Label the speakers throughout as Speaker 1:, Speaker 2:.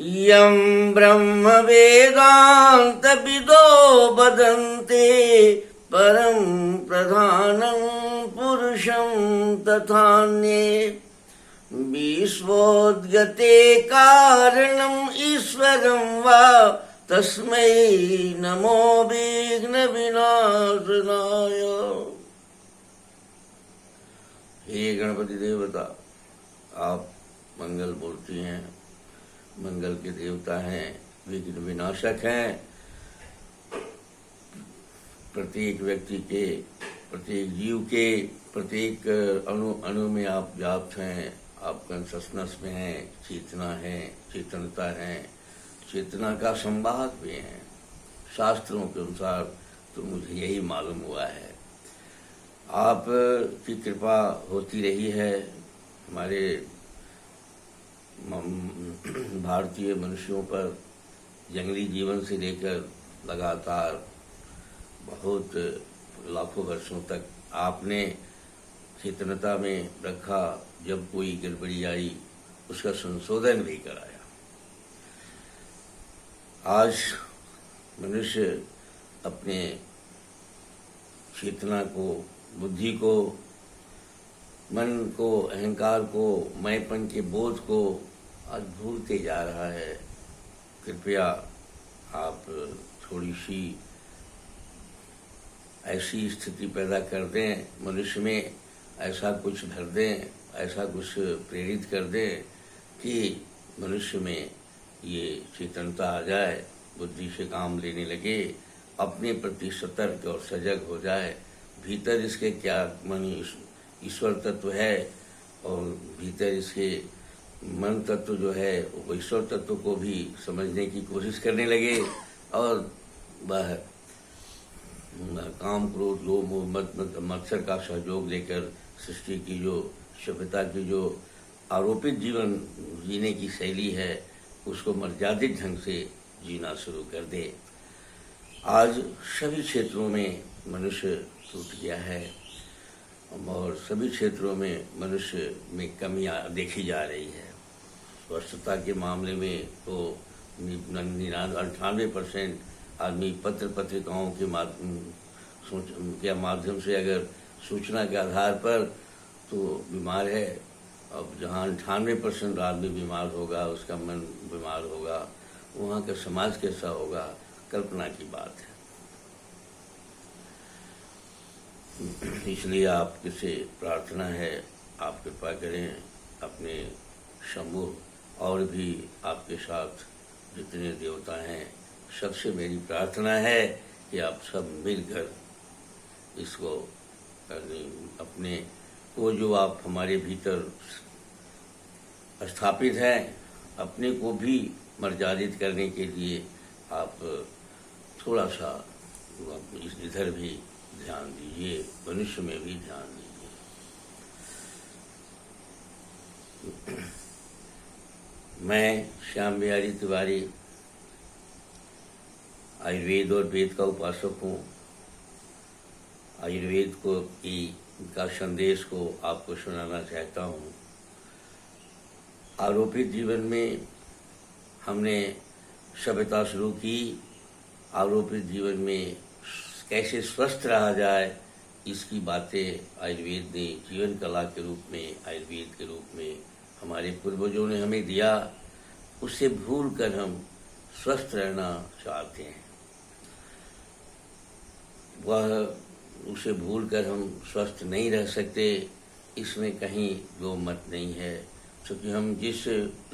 Speaker 1: यं ब्रह्म वेदांत विदो वदन्ते परं प्रधानं पुरुषं तथान्ये विश्वोद्गते कारणम् ईश्वरं वा तस्मै नमो विघ्न विनाशनाय। हे गणपति देवता, आप मंगल मूर्ति हैं, मंगल के देवता हैं, विघ्न विनाशक हैं। प्रत्येक व्यक्ति के, प्रत्येक जीव के, प्रत्येक अणु अणु में आप व्याप्त हैं। आप कॉन्शसनेस में हैं, चेतना है, चेतनता है, चेतना का संवाहक भी हैं। शास्त्रों के अनुसार तो मुझे यही मालूम हुआ है। आप की कृपा होती रही है हमारे भारतीय मनुष्यों पर, जंगली जीवन से लेकर लगातार बहुत लाखों वर्षों तक आपने चेतनता में रखा। जब कोई गड़बड़ी आई उसका संशोधन भी कराया। आज मनुष्य अपने चेतना को, बुद्धि को, मन को, अहंकार को, मैंपन के बोध को आज भूलते जा रहा है। कृपया आप थोड़ी सी ऐसी स्थिति पैदा कर दें, मनुष्य में ऐसा कुछ भर दें, ऐसा कुछ प्रेरित कर दें कि मनुष्य में ये चेतनता आ जाए, बुद्धि से काम लेने लगे, अपने प्रति सतर्क और सजग हो जाए। भीतर इसके क्या मन ईश्वर तत्व है और भीतर इसके मन तत्व जो है वो ईश्वर तत्व को भी समझने की कोशिश करने लगे और वह काम, क्रोध, लोभ, मोह, मद, मत्सर का सहयोग लेकर सृष्टि की जो सभ्यता की जो आरोपित जीवन जीने की शैली है उसको मर्यादित ढंग से जीना शुरू कर दे। आज सभी क्षेत्रों में मनुष्य टूट गया है और सभी क्षेत्रों में मनुष्य में कमियां देखी जा रही है। स्वस्थता के मामले में तो 98% आदमी पत्र पत्रिकाओं के माध्यम से अगर सूचना के आधार पर तो बीमार है। अब जहाँ 98% आदमी बीमार होगा, उसका मन बीमार होगा, वहाँ का समाज कैसा होगा, कल्पना की बात है। इसलिए आपके से प्रार्थना है, आप कृपा करें अपने समूह और भी आपके साथ जितने देवता हैं सबसे मेरी प्रार्थना है कि आप सब मिलकर इसको अपने को जो आप हमारे भीतर स्थापित हैं अपने को भी मर्यादित करने के लिए आप थोड़ा सा इधर भी ध्यान दीजिए, मनुष्य में भी ध्यान दीजिए। मैं श्याम बिहारी तिवारी आयुर्वेद और वेद का उपासक हूँ। आयुर्वेद का संदेश को आपको सुनाना चाहता हूँ। आरोपित जीवन में हमने सभ्यता शुरू की। आरोपित जीवन में कैसे स्वस्थ रहा जाए इसकी बातें आयुर्वेद ने जीवन कला के रूप में, आयुर्वेद के रूप में हमारे पूर्वजों ने हमें दिया। उससे भूल कर हम स्वस्थ रहना चाहते हैं, उसे भूल कर हम स्वस्थ नहीं रह सकते, इसमें कहीं दो मत नहीं है। क्योंकि हम जिस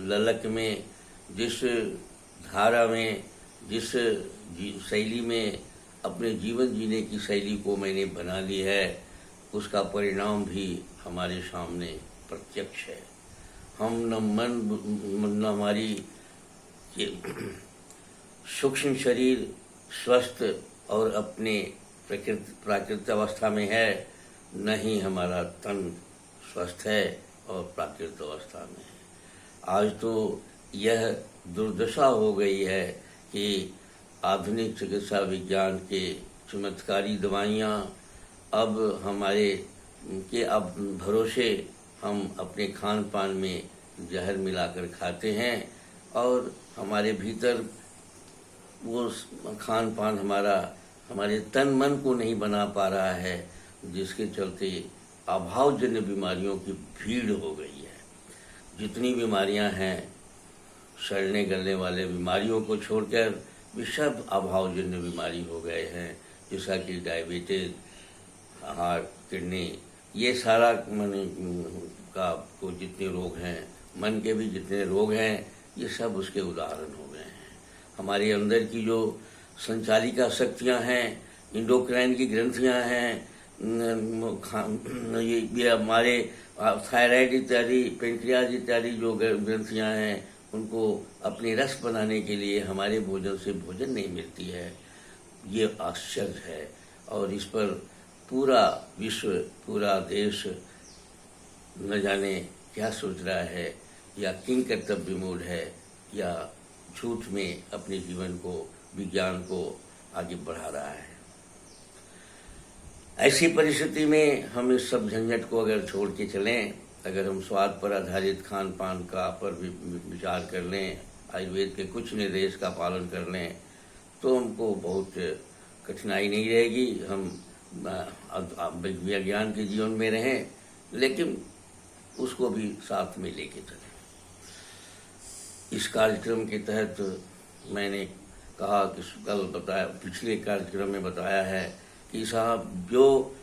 Speaker 1: ललक में, जिस धारा में, जिस शैली में अपने जीवन जीने की शैली को मैंने बना ली है उसका परिणाम भी हमारे सामने प्रत्यक्ष है। हम न हमारी सूक्ष्म शरीर स्वस्थ और अपने प्राकृतिक अवस्था में है, न ही हमारा तन स्वस्थ है और प्राकृतिक अवस्था में है। आज तो यह दुर्दशा हो गई है कि आधुनिक चिकित्सा विज्ञान के चमत्कारी दवाइयाँ अब हमारे के अब भरोसे हम अपने खान पान में जहर मिलाकर खाते हैं और हमारे भीतर वो खान पान हमारा हमारे तन मन को नहीं बना पा रहा है, जिसके चलते अभावजन्य बीमारियों की भीड़ हो गई है। जितनी बीमारियां हैं, सड़ने गलने वाले बीमारियों को छोड़कर वे सब अभावजन्य बीमारी हो गए हैं, जैसा कि डायबिटीज, हार्ट, किडनी, ये सारा मन का को जितने रोग हैं, मन के भी जितने रोग हैं, ये सब उसके उदाहरण हो गए हैं। हमारे अंदर की जो संचालिका शक्तियां हैं, इंडोक्राइन की ग्रंथियां हैं, ये हमारे थायराइड इत्यादि, पेनक्रियाज इत्यादि जो ग्रंथियां हैं, उनको अपने रस बनाने के लिए हमारे भोजन से भोजन नहीं मिलती है। ये आश्चर्य है और इस पर पूरा विश्व, पूरा देश न जाने क्या सोच रहा है, या किंग कर्तव्य विमूढ़ है, या झूठ में अपने जीवन को, विज्ञान को आगे बढ़ा रहा है। ऐसी परिस्थिति में हम इस सब झंझट को अगर छोड़ के चलें, अगर हम स्वाद पर आधारित खान पान का पर विचार कर लें, आयुर्वेद के कुछ निर्देश का पालन कर लें, तो हमको बहुत कठिनाई नहीं रहेगी। हम विज्ञान के जीवन में रहें, लेकिन उसको भी साथ में लेके चलें। इस कार्यक्रम के तहत मैंने कहा कि कल बताया, पिछले कार्यक्रम में बताया है कि साहब, जो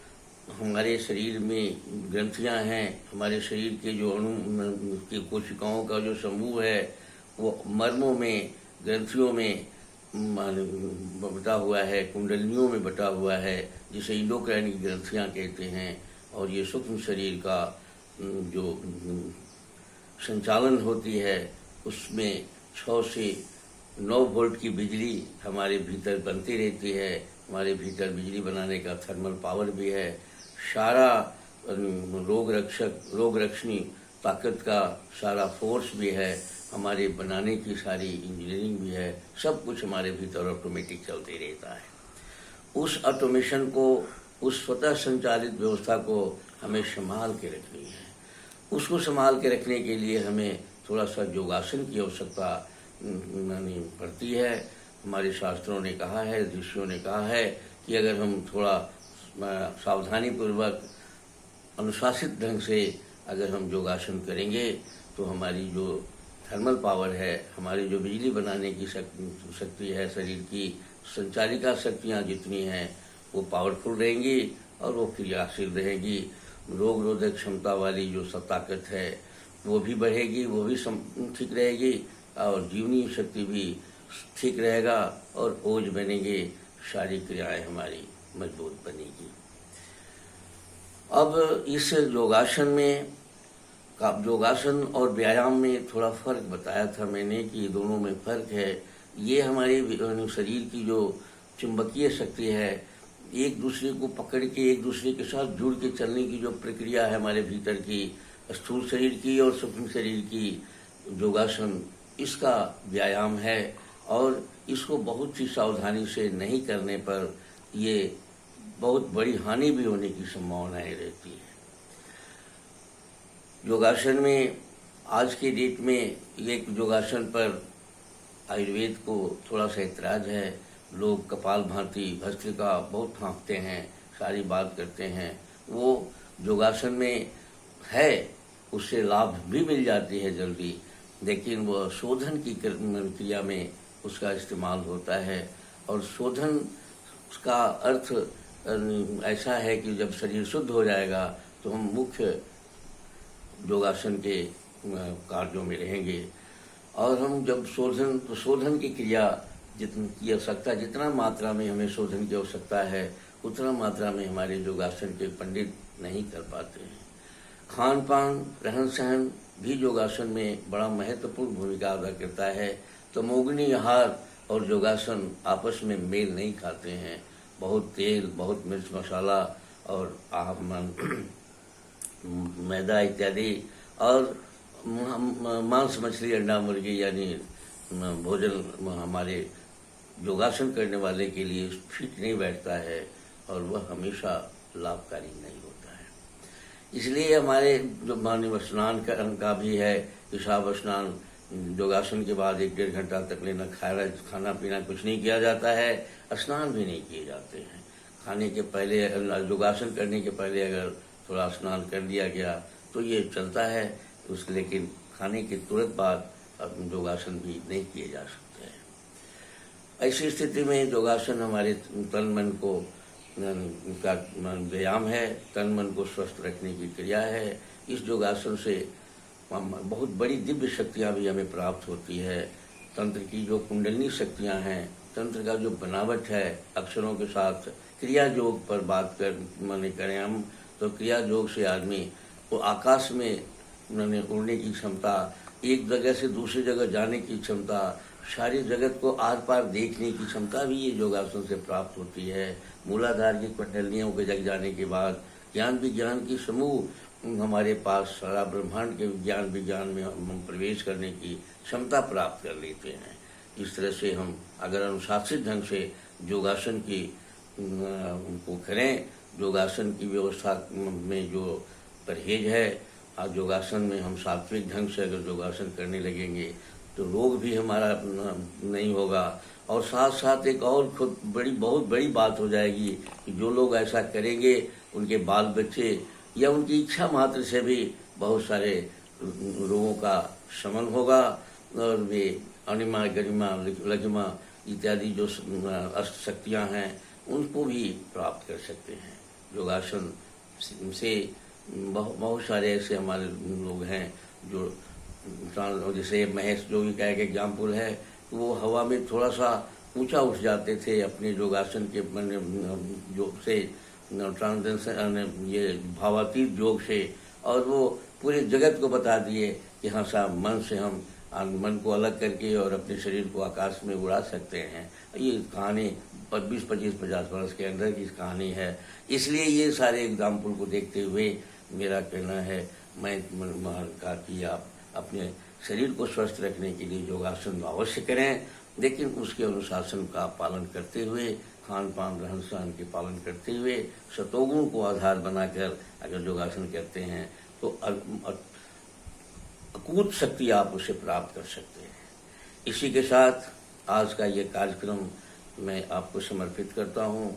Speaker 1: हमारे शरीर में ग्रंथियां हैं, हमारे शरीर के जो अणु की कोशिकाओं का जो समूह है, वो मर्मों में, ग्रंथियों में बटा हुआ है, कुंडलियों में बटा हुआ है, जिसे इंडोक्राइन की ग्रंथियां कहते हैं। और ये सूक्ष्म शरीर का जो संचालन होती है, उसमें 6 से 9 वोल्ट की बिजली हमारे भीतर बनती रहती है। हमारे भीतर बिजली बनाने का थर्मल पावर भी है। सारा रोग रक्षणी ताकत का सारा फोर्स भी है। हमारे बनाने की सारी इंजीनियरिंग भी है। सब कुछ हमारे भीतर ऑटोमेटिक चलते रहता है। उस ऑटोमेशन को, उस स्वतः संचालित व्यवस्था को हमें संभाल के रखनी है। उसको संभाल के रखने के लिए हमें थोड़ा सा योगासन की आवश्यकता पड़ती है। हमारे शास्त्रों ने कहा है, ऋषियों ने कहा है कि अगर हम थोड़ा सावधानी पूर्वक, अनुशासित ढंग से अगर हम योगासन करेंगे, तो हमारी जो थर्मल पावर है, हमारी जो बिजली बनाने की शक्ति है, शरीर की संचालिका शक्तियाँ जितनी हैं, वो पावरफुल रहेंगी और वो क्रियाशील रहेगी। रोग रोधक क्षमता वाली जो ताकत है, वो भी बढ़ेगी, वो भी ठीक रहेगी, और जीवनी शक्ति भी ठीक रहेगा, और ओज बनेंगे, सारी क्रियाएं हमारी मजबूत बनेगी। अब इस योगासन और व्यायाम में थोड़ा फर्क बताया था मैंने कि दोनों में फर्क है। ये हमारे शरीर की जो चुंबकीय शक्ति है, एक दूसरे को पकड़ के, एक दूसरे के साथ जुड़ के चलने की जो प्रक्रिया है हमारे भीतर की, स्थूल शरीर की और सूक्ष्म शरीर की, योगासन इसका व्यायाम है। और इसको बहुत सी सावधानी से नहीं करने पर ये बहुत बड़ी हानि भी होने की संभावनाएं रहती है। योगासन में आज के डेट में एक योगासन पर आयुर्वेद को थोड़ा सा ऐतराज है। लोग कपालभाति, भस्त्रिका बहुत हाँकते हैं, सारी बात करते हैं। वो योगासन में है, उससे लाभ भी मिल जाती है जल्दी, लेकिन वह शोधन की क्रिया में उसका इस्तेमाल होता है। और शोधन का अर्थ ऐसा है कि जब शरीर शुद्ध हो जाएगा तो हम मुख्य योगासन के कार्यों में रहेंगे। और हम जब शोधन की क्रिया की आवश्यकता, जितना मात्रा में हमें शोधन की आवश्यकता है, उतना मात्रा में हमारे योगासन के पंडित नहीं कर पाते हैं। खान पान, रहन सहन भी योगासन में बड़ा महत्वपूर्ण भूमिका अदा करता है। तमोगुनी आहार और योगासन आपस में मेल नहीं खाते हैं। बहुत तेल, बहुत मिर्च मसाला और मैदा इत्यादि, और मांस, मछली, अंडा, मुर्गी यानी भोजन हमारे योगासन करने वाले के लिए फिट नहीं बैठता है, और वह हमेशा लाभकारी नहीं होता है। इसलिए हमारे जो मानव स्नान का भी है, पेशाब स्नान योगासन के बाद 1-1.5 घंटा तक लेना खाना पीना कुछ नहीं किया जाता है, स्नान भी नहीं किए जाते हैं। खाने के पहले, योगासन करने के पहले अगर थोड़ा स्नान कर दिया गया तो ये चलता है, लेकिन खाने के तुरंत बाद योगासन भी नहीं किए जा सकते हैं। ऐसी स्थिति में योगासन हमारे तन मन को का व्यायाम है, तन मन को स्वस्थ रखने की क्रिया है। इस योगासन से बहुत बड़ी दिव्य शक्तियाँ भी हमें प्राप्त होती है। तंत्र की जो कुंडलिनी शक्तियाँ हैं, तंत्र का जो बनावट है, अक्षरों के साथ क्रिया योग पर बात करें हम तो क्रिया योग से आदमी वो आकाश में उड़ने की क्षमता, एक जगह से दूसरी जगह जाने की क्षमता, सारी जगत को आर पार देखने की क्षमता भी ये योगासन से प्राप्त होती है। मूलाधार की कुंडलियों के जग जाने के बाद ज्ञान विज्ञान की समूह हमारे पास सारा ब्रह्मांड के ज्ञान विज्ञान में हम प्रवेश करने की क्षमता प्राप्त कर लेते हैं। इस तरह से हम अगर अनुशासित ढंग से योगासन की उनको करें, योगासन की व्यवस्था में जो परहेज है, आज योगासन में हम सात्विक ढंग से अगर योगासन करने लगेंगे तो रोग भी हमारा नहीं होगा। और साथ साथ एक और बहुत बड़ी बात हो जाएगी कि जो लोग ऐसा करेंगे उनके बाल बच्चे या उनकी इच्छा मात्र से भी बहुत सारे रोगों का शमन होगा और वे अनिमा गरिमा लघिमा इत्यादि जो अष्ट शक्तियाँ हैं उनको भी प्राप्त कर सकते हैं। योगासन से बहुत सारे ऐसे हमारे लोग हैं जो जैसे महेश जोगी का एक एग्जाम्पल है, वो हवा में थोड़ा सा ऊंचा उठ जाते थे अपने योगासन के योग से, ट्रांसडेंशन ये भावातीत योग से, और वो पूरे जगत को बता दिए कि हाँ साहब मन से हम मन को अलग करके और अपने शरीर को आकाश में उड़ा सकते हैं। ये कहानी 20, 25, 50 वर्ष के अंदर की कहानी है। इसलिए ये सारे एग्जाम्पल को देखते हुए मेरा कहना है, मैं कहा कि आप अपने शरीर को स्वस्थ रखने के लिए योगासन अवश्य करें, लेकिन उसके अनुशासन का पालन करते हुए, खान पान रहन सहन के पालन करते हुए, सतोगुण को आधार बनाकर अगर योगासन करते हैं तो अकूत शक्ति आप उसे प्राप्त कर सकते हैं। इसी के साथ आज का ये कार्यक्रम मैं आपको समर्पित करता हूँ।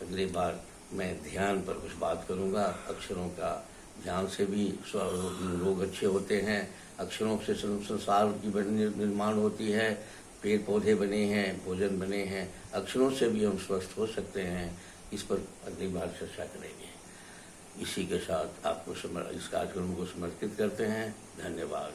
Speaker 1: अगली बार मैं ध्यान पर कुछ बात करूँगा। अक्षरों का ध्यान से भी रोग अच्छे होते हैं, अक्षरों से संसार की निर्माण होती है, पेड़ पौधे बने हैं, भोजन बने हैं, अक्षरों से भी हम स्वस्थ हो सकते हैं। इस पर अगली बार चर्चा करेंगे। इसी के साथ आपको इस कार्यक्रम को समर्पित करते हैं। धन्यवाद।